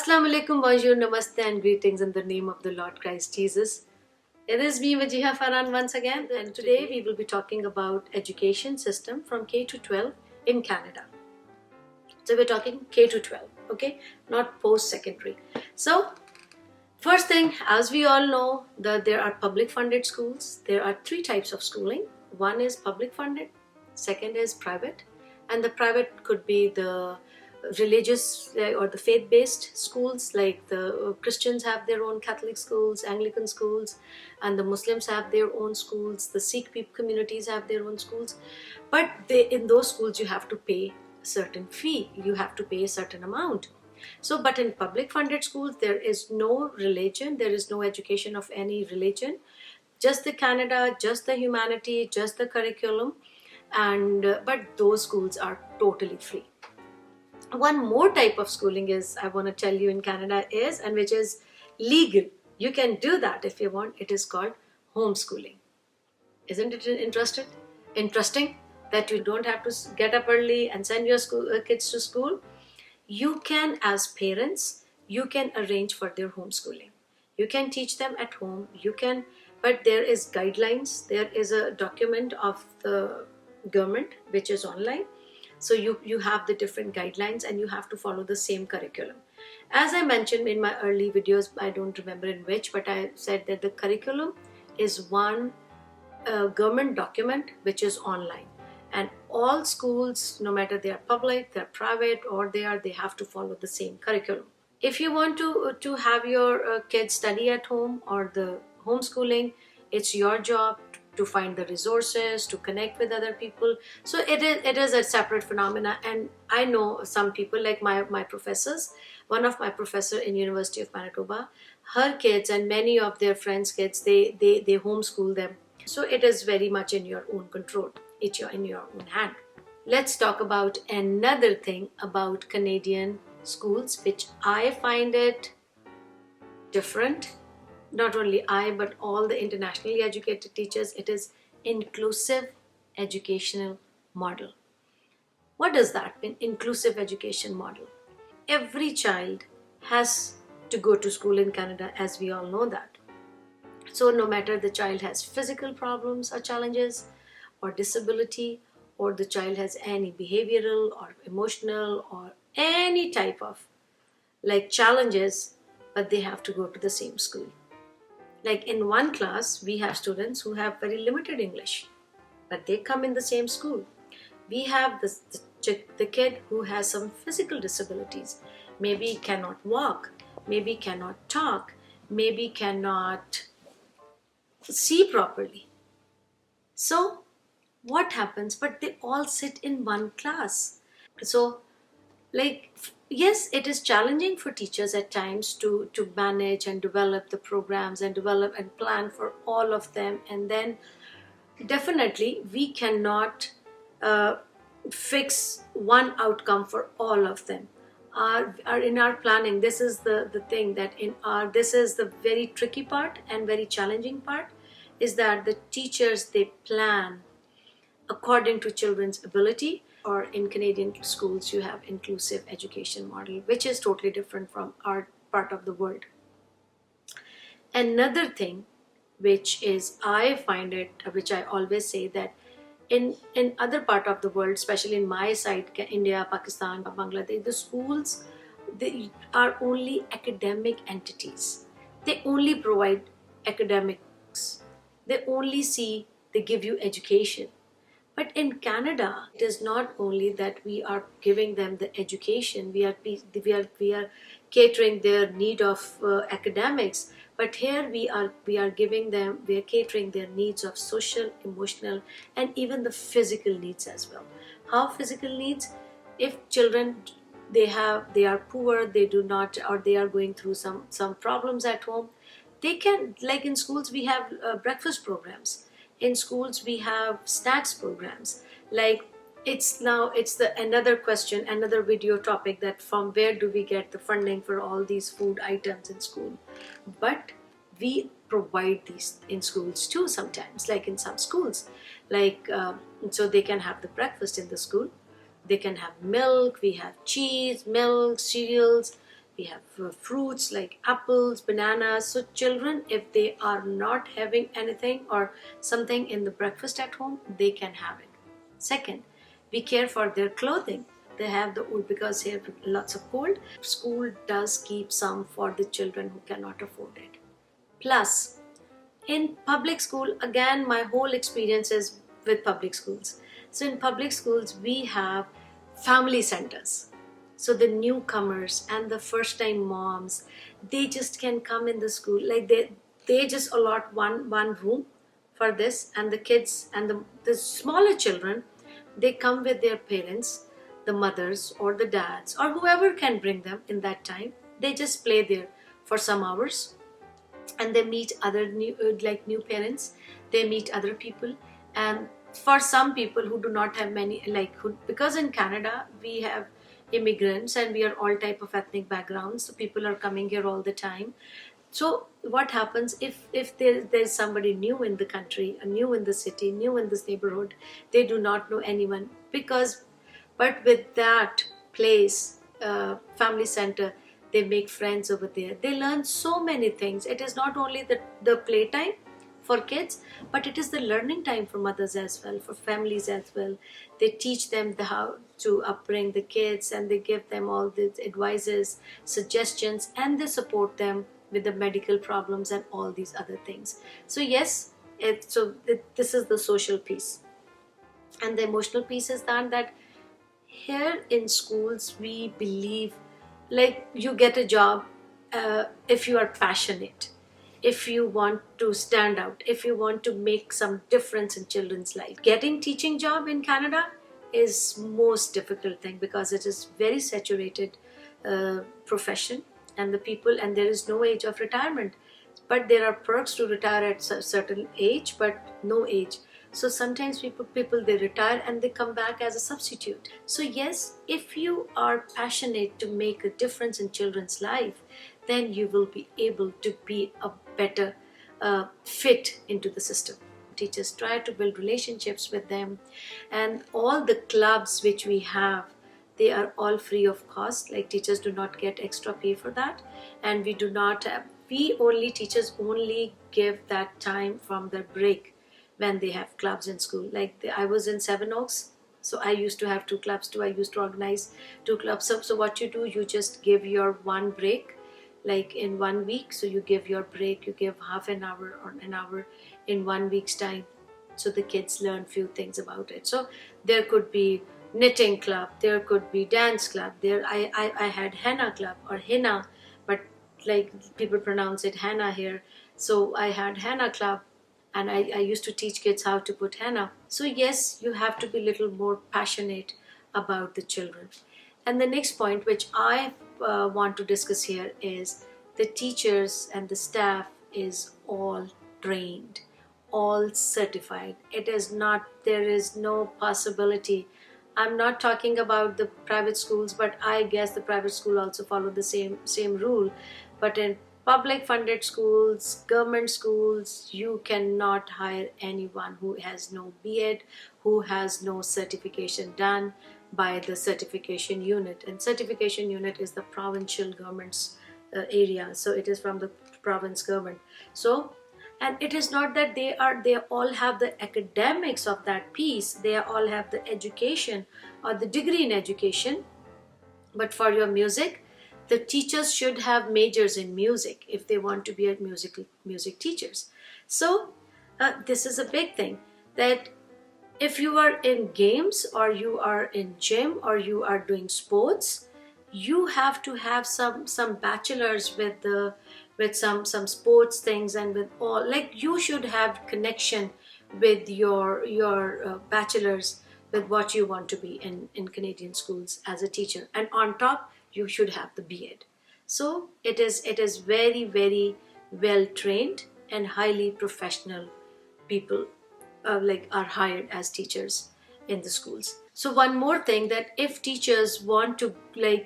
Assalamu alaikum, bonjour, namaste, and greetings in the name of the Lord Christ Jesus. It is me, Wajiha Farhan, once again, and today we will be talking about education system from K to 12 in Canada. So we're talking K to 12, okay, not post-secondary. So first thing, as we all know, that there are public funded schools. There are three types of schooling. One is public funded, second is private, and the private could be the religious or the faith based schools, like the Christians have their own Catholic schools, Anglican schools, and the Muslims have their own schools. The Sikh people communities have their own schools, but in those schools you have to pay a certain fee, you have to pay a certain amount. So, but in public funded schools, there is no religion, there is no education of any religion, just the Canada, just the humanity, just the curriculum, and but those schools are totally free. One more type of schooling is, I want to tell you, in Canada is, and which is legal. You can do that if you want. It is called homeschooling. Isn't it interesting that you don't have to get up early and send your kids to school? You can, as parents, you can arrange for their homeschooling. You can teach them at home. You can, but there is guidelines. There is a document of the government which is online. So you have the different guidelines and you have to follow the same curriculum. As I mentioned in my early videos, I don't remember in which, but I said that the curriculum is one government document which is online, and all schools, no matter they are public, they're private, or they have to follow the same curriculum. If you want to have your kids study at home or the homeschooling, it's your job to find the resources, to connect with other people. So it is a separate phenomena. And I know some people, like my professors, one of my professor in University of Manitoba, her kids and many of their friends' kids, they homeschool them. So it is very much in your own control. It's in your own hand. Let's talk about another thing about Canadian schools, which I find it different. Not only I, but all the internationally educated teachers. It is inclusive educational model. What does that mean, inclusive education model? Every child has to go to school in Canada, as we all know that. So no matter the child has physical problems or challenges or disability, or the child has any behavioral or emotional or any type of like challenges, but they have to go to the same school. Like in one class, we have students who have very limited English, but they come in the same school. We have the kid who has some physical disabilities, maybe cannot walk, maybe cannot talk, maybe cannot see properly. So what happens? But they all sit in one class. So, like, yes, it is challenging for teachers at times to manage and develop the programs and develop and plan for all of them. And then definitely we cannot fix one outcome for all of them. Our in our planning, this is the thing that this is the very tricky part and very challenging part, is that the teachers, they plan according to children's ability. Or in Canadian schools, you have inclusive education model, which is totally different from our part of the world. Another thing, which is I find it, which I always say, that in other part of the world, especially in my side, India, Pakistan, Bangladesh, the schools, they are only academic entities. They only provide academics. They only they give you education. But in Canada, it is not only that we are giving them the education, we are catering their need of academics, but here we are catering their needs of social, emotional, and even the physical needs as well. How physical needs? If children, they are poor, they do not, or they are going through some problems at home, they can, like in schools we have breakfast programs. In schools we have snacks programs. Like, it's the another question, another video topic, that from where do we get the funding for all these food items in school? But we provide these in schools too sometimes, like in some schools, like so they can have the breakfast in the school. They can have milk, we have cheese, milk, cereals. We have fruits like apples, bananas. So children, if they are not having anything or something in the breakfast at home, they can have it. Second, we care for their clothing. They have the wool because they have lots of cold. School does keep some for the children who cannot afford it. Plus, in public school, again, my whole experience is with public schools. So in public schools, we have family centers. So the newcomers and the first time moms, they just can come in the school. Like they just allot one room for this, and the kids and the smaller children, they come with their parents, the mothers or the dads or whoever can bring them in that time. They just play there for some hours, and they meet other new parents. They meet other people. And for some people who do not have many, because in Canada we have immigrants and we are all type of ethnic backgrounds, so people are coming here all the time. So what happens if there's somebody new in the country, new in the city, new in this neighborhood, they do not know anyone. But with that place, family center, they make friends over there. They learn so many things. It is not only the playtime for kids, but it is the learning time for mothers as well, for families as well. They teach them how to upbring the kids, and they give them all the advices, suggestions, and they support them with the medical problems and all these other things. So yes, this is the social piece. And the emotional piece is that here in schools we believe, like, you get a job if you are passionate, if you want to stand out, if you want to make some difference in children's life. Getting teaching job in Canada is most difficult thing because it is very saturated profession, and there is no age of retirement. But there are perks to retire at a certain age, but no age. So sometimes people they retire and they come back as a substitute. So yes, if you are passionate to make a difference in children's life, then you will be able to be a better fit into the system. Teachers try to build relationships with them, and all the clubs which we have, they are all free of cost. Like, teachers do not get extra pay for that, and teachers only give that time from their break when they have clubs in school. I was in Seven Oaks, so I used to have two clubs too. I used to organize two clubs. So what you do, you just give your one break, like in 1 week. So you give your break, you give half an hour or an hour in 1 week's time. So the kids learn few things about it. So there could be knitting club, there could be dance club. I had henna club or henna, but like people pronounce it henna here. So I had henna club, and I used to teach kids how to put henna. So yes, you have to be a little more passionate about the children. And the next point which I want to discuss here is the teachers and the staff is all trained, all certified. There is no possibility. I'm not talking about the private schools, but I guess the private school also follow the same rule. But in public funded schools, government schools, you cannot hire anyone who has no BEd, who has no certification done by the certification unit. And certification unit is the provincial government's area. So it is from the province government. So, and it is not that they all have the academics of that piece. They all have the education or the degree in education. But for your music, the teachers should have majors in music if they want to be music teachers. So this is a big thing, that if you are in games or you are in gym or you are doing sports, you have to have some bachelors with some sports things, and with all, like, you should have connection with your bachelors with what you want to be in Canadian schools as a teacher. And on top, you should have the BEd. So it is very, very well trained and highly professional people are hired as teachers in the schools. So one more thing, that if teachers want to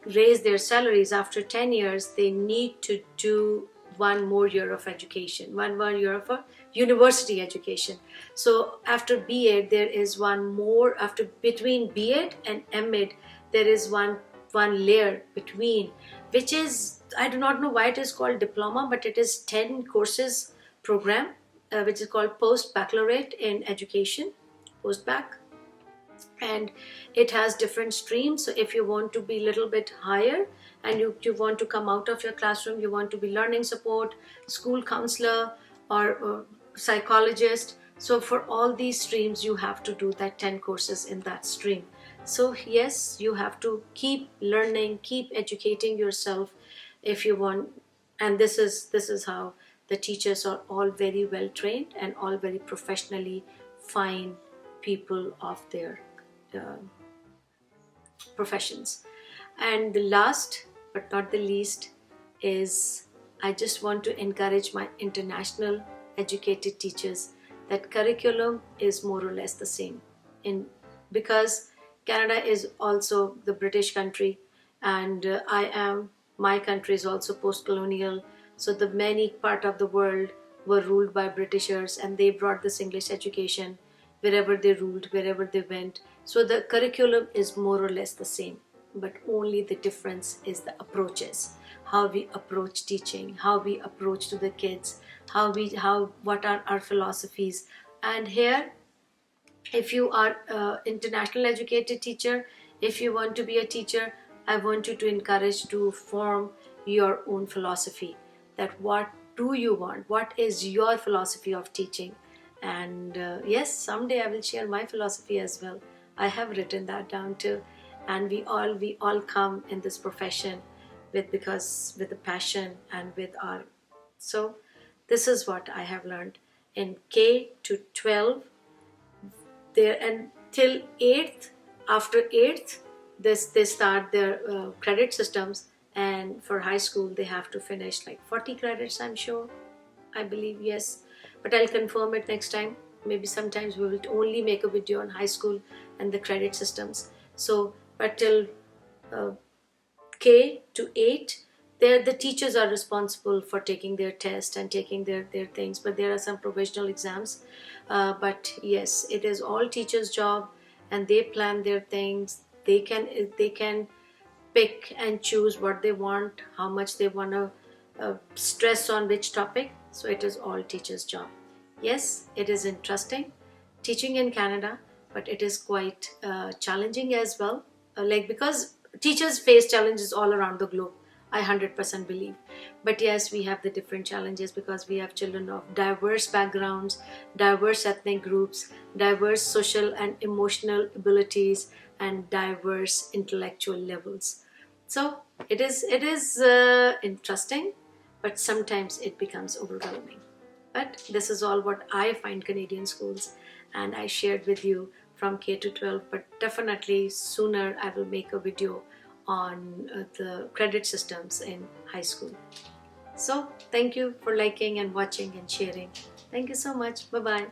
raise their salaries after 10 years, they need to do one more year of education, one more year of a university education. So after BEd, there is one more, between BEd and MEd, there is one layer between, which is I do not know why it is called diploma, but it is 10 courses program, which is called post baccalaureate in education, post bac. And it has different streams. So if you want to be a little bit higher and you want to come out of your classroom, you want to be learning support, school counselor, or psychologist, so for all these streams you have to do that 10 courses in that stream. So yes, you have to keep learning, keep educating yourself if you want. And this is how the teachers are all very well trained and all very professionally fine people of their uh, professions. And the last but not the least is, I just want to encourage my international educated teachers that curriculum is more or less the same, in because Canada is also the British country, and my country is also post-colonial. So the many part of the world were ruled by Britishers, and they brought this English education wherever they ruled, wherever they went. So the curriculum is more or less the same, but only the difference is the approaches, how we approach teaching, how we approach to the kids, what are our philosophies. And here, if you are an international educated teacher, if you want to be a teacher, I want you to encourage to form your own philosophy, that what do you want, what is your philosophy of teaching. And yes, someday I will share my philosophy as well. I have written that down too. And we all come in this profession with a passion and with our. So this is what I have learned in K to 12 there, and till 8th. After 8th, they start their credit systems, and for high school they have to finish like 40 credits, I'm sure, I believe, yes, but I'll confirm it next time. Maybe sometimes we will only make a video on high school and the credit systems. So but till uh, K to 8, there the teachers are responsible for taking their test and taking their things, but there are some provisional exams. But yes, it is all teachers' job, and they plan their things. They can pick and choose what they want, how much they want to stress on which topic. So it is all teachers' job. Yes, it is interesting teaching in Canada, but it is quite challenging as well. Because teachers face challenges all around the globe, I 100% believe. But yes, we have the different challenges because we have children of diverse backgrounds, diverse ethnic groups, diverse social and emotional abilities, and diverse intellectual levels. So it is interesting, but sometimes it becomes overwhelming. But this is all what I find Canadian schools, and I shared with you from K to 12. But definitely sooner I will make a video on the credit systems in high school. So thank you for liking and watching and sharing. Thank you so much. Bye bye.